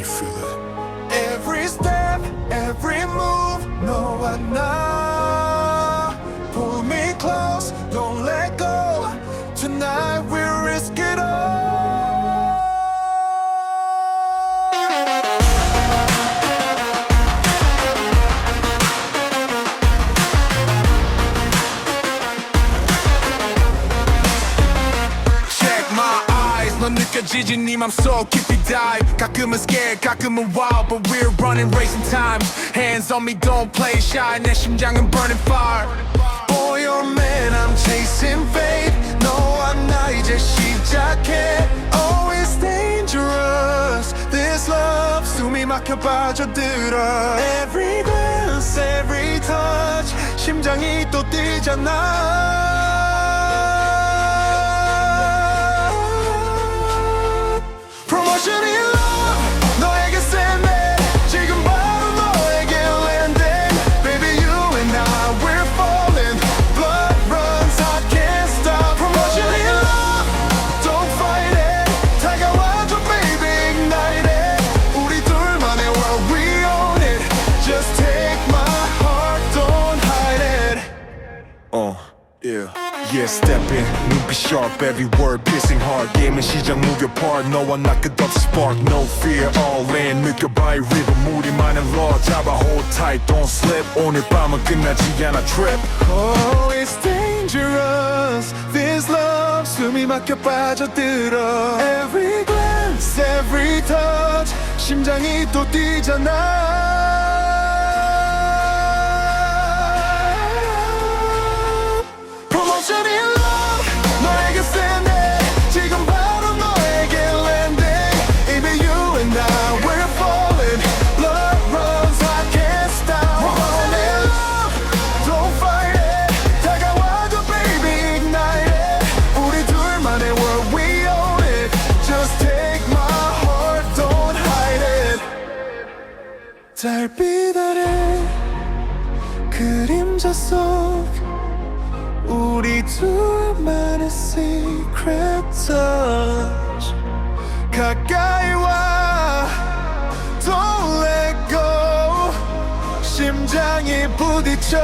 you feel it. Every step, every move, 너와 나. Pull me close, don't let go. Tonight we'll risk it all. 넌 느껴지지 네 맘속 깊이 dive 가끔은 scared 가끔은 wild but we're running racing times hands on me don't play shy 내 심장은 burning fire Boy or man I'm chasing fate 너와 나 이제 시작해 Oh it's dangerous This love 숨이 막혀 빠져들어 Every glance every touch 심장이 또 뛰잖아 Promotion in love 너에게 send it 지금 바로 너에게 landing Baby you and I we're falling Blood runs I can't stop Promotion in love Don't fight it 다가와줘 baby ignite it 우리 둘만의 world we own it Just take my heart don't hide it Yeah, step in, 눈빛 sharp, every word piercing hard 게임은 시작, move your part, 너와 나 끝없이 spark No fear, all in, 느껴봐 이 rhythm 우리만의 law 잡아 hold tight, don't slip 오늘 밤은 끝나지 않아 trip Oh, it's dangerous, this love 숨이 막혀 빠져들어 Every glance, every touch 심장이 또 뛰잖아 Promotion in love 너에게 send it 지금 바로 너에게 landing Baby you and I we're falling Blood runs I can't stop Promotion in love Don't fight it 다가와줘 baby ignite it 우리 둘만의 world we own it Just take my heart don't hide it 달빛 아래 그림자 속 우리 둘만의 secret touch 가까이 와 Don't let go 심장이 부딪혀